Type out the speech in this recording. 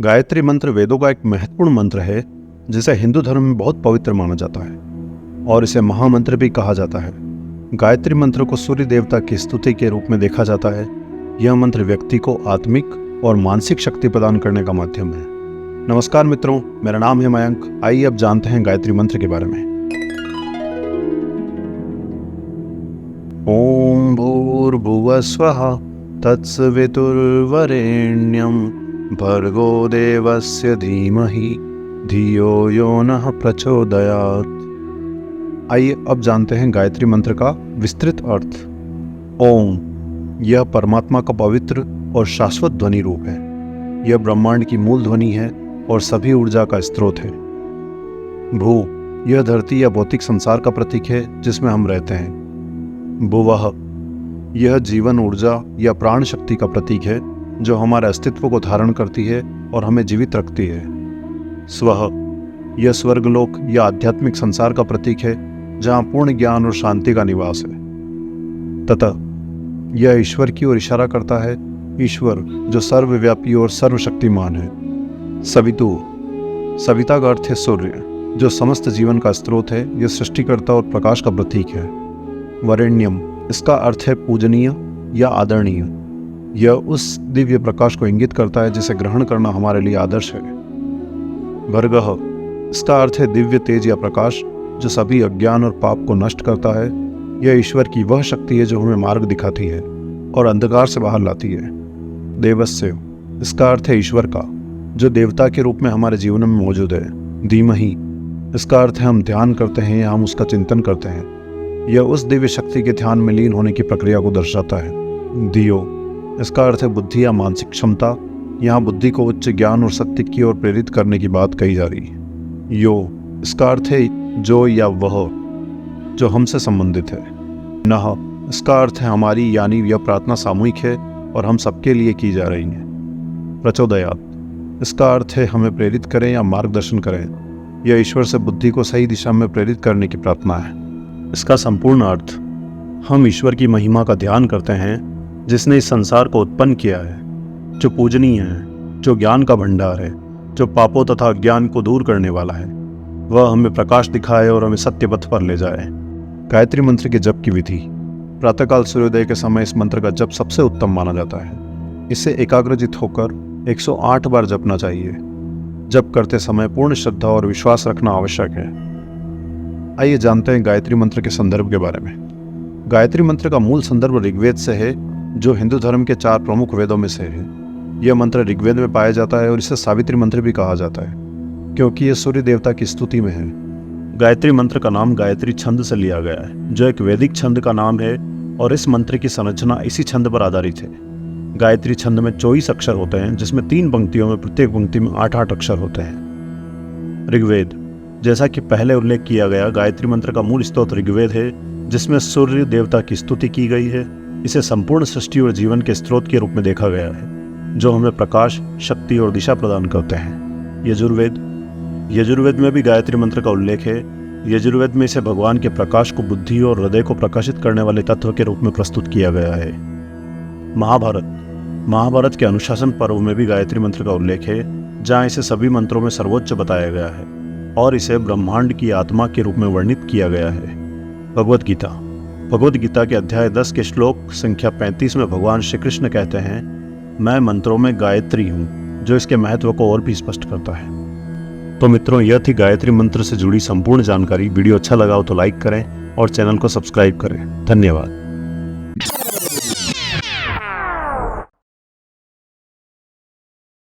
गायत्री मंत्र वेदों का एक महत्वपूर्ण मंत्र है जिसे हिंदू धर्म में बहुत पवित्र माना जाता है और इसे महामंत्र भी कहा जाता है। गायत्री मंत्र को सूर्य देवता की स्तुति के रूप में देखा जाता है। यह मंत्र व्यक्ति को आत्मिक और मानसिक शक्ति प्रदान करने का माध्यम है। नमस्कार मित्रों, मेरा नाम है मयंक। आइए अब जानते हैं गायत्री मंत्र के बारे में। ओम भूर्भुवः स्वः तत्सवितुर्वरेण्यं भर्गो देवस्य धीमहि धियो यो नः प्रचोदयात्। आइए अब जानते हैं गायत्री मंत्र का विस्तृत अर्थ। ओम, यह परमात्मा का पवित्र और शाश्वत ध्वनि रूप है। यह ब्रह्मांड की मूल ध्वनि है और सभी ऊर्जा का स्रोत है। भू, यह धरती या भौतिक संसार का प्रतीक है जिसमें हम रहते हैं। भुवः, यह जीवन ऊर्जा या प्राण शक्ति का प्रतीक है जो हमारे अस्तित्व को धारण करती है और हमें जीवित रखती है। स्वः, यह स्वर्गलोक या आध्यात्मिक संसार का प्रतीक है जहाँ पूर्ण ज्ञान और शांति का निवास है। ततः, यह ईश्वर की ओर इशारा करता है, ईश्वर जो सर्वव्यापी और सर्वशक्तिमान है। सवितु, सविता का अर्थ है सूर्य जो समस्त जीवन का स्रोत है। यह सृष्टिकर्ता और प्रकाश का प्रतीक है। वरेण्यम, इसका अर्थ है पूजनीय या आदरणीय। यह उस दिव्य प्रकाश को इंगित करता है जिसे ग्रहण करना हमारे लिए आदर्श है। भर्गः, इसका अर्थ है दिव्य तेज या प्रकाश जो सभी अज्ञान और पाप को नष्ट करता है। यह ईश्वर की वह शक्ति है जो हमें मार्ग दिखाती है और अंधकार से बाहर लाती है। देवस्य, इसका अर्थ है ईश्वर का जो देवता के रूप में हमारे जीवन में मौजूद है। धीमहि, इसका अर्थ है हम ध्यान करते हैं या हम उसका चिंतन करते हैं। यह उस दिव्य शक्ति के ध्यान में लीन होने की प्रक्रिया को दर्शाता है। धियो, इसका अर्थ है बुद्धि या मानसिक क्षमता। यहाँ बुद्धि को उच्च ज्ञान और सत्य की ओर प्रेरित करने की बात कही जा रही है। यो, इसका अर्थ है जो या वह जो हमसे संबंधित है। नह, इसका अर्थ है हमारी, यानी यह प्रार्थना सामूहिक है और हम सबके लिए की जा रही है। प्रचोदयात्, इसका अर्थ है हमें प्रेरित करें या मार्गदर्शन करें। यह ईश्वर से बुद्धि को सही दिशा में प्रेरित करने की प्रार्थना है। इसका संपूर्ण अर्थ, हम ईश्वर की महिमा का ध्यान करते हैं जिसने इस संसार को उत्पन्न किया है, जो पूजनीय है, जो ज्ञान का भंडार है, जो पापों तथा अज्ञान को दूर करने वाला है। वह हमें प्रकाश दिखाए और हमें सत्य पथ पर ले जाए। गायत्री मंत्र के जप की विधि। प्रातःकाल सूर्योदय के समय इस मंत्र का जप सबसे उत्तम माना जाता है। इसे एकाग्रचित होकर 108 बार जपना चाहिए। जप करते समय पूर्ण श्रद्धा और विश्वास रखना आवश्यक है। आइए जानते हैं गायत्री मंत्र के संदर्भ के बारे में। गायत्री मंत्र का मूल संदर्भ ऋग्वेद से है जो हिंदू धर्म के 4 प्रमुख वेदों में से है। यह मंत्र ऋग्वेद में पाया जाता है और इसे सावित्री मंत्र भी कहा जाता है क्योंकि यह सूर्य देवता की स्तुति में है। गायत्री मंत्र का नाम गायत्री छंद से लिया गया है जो एक वैदिक छंद का नाम है और इस मंत्र की संरचना इसी छंद पर आधारित है। गायत्री छंद में 24 अक्षर होते हैं जिसमें 3 पंक्तियों में प्रत्येक पंक्ति में 8-8 अक्षर होते हैं। ऋग्वेद, जैसा कि पहले उल्लेख किया गया, गायत्री मंत्र का मूल स्तोत्र ऋग्वेद है जिसमें सूर्य देवता की स्तुति की गई है। इसे संपूर्ण सृष्टि और जीवन के स्रोत के रूप में देखा गया है जो हमें प्रकाश, शक्ति और दिशा प्रदान करते हैं। यजुर्वेद में भी गायत्री मंत्र का उल्लेख है। यजुर्वेद में इसे भगवान के प्रकाश को बुद्धि और हृदय को प्रकाशित करने वाले तत्व के रूप में प्रस्तुत किया गया है। महाभारत के अनुशासन पर्व में भी गायत्री मंत्र का उल्लेख है जहाँ इसे सभी मंत्रों में सर्वोच्च बताया गया है और इसे ब्रह्मांड की आत्मा के रूप में वर्णित किया गया है। भगवद गीता के अध्याय 10 के श्लोक संख्या 35 में भगवान श्री कृष्ण कहते हैं, मैं मंत्रों में गायत्री हूँ, जो इसके महत्व को और भी स्पष्ट करता है। तो मित्रों, यह थी गायत्री मंत्र से जुड़ी संपूर्ण जानकारी। वीडियो अच्छा लगा हो तो लाइक करें और चैनल को सब्सक्राइब करें। धन्यवाद।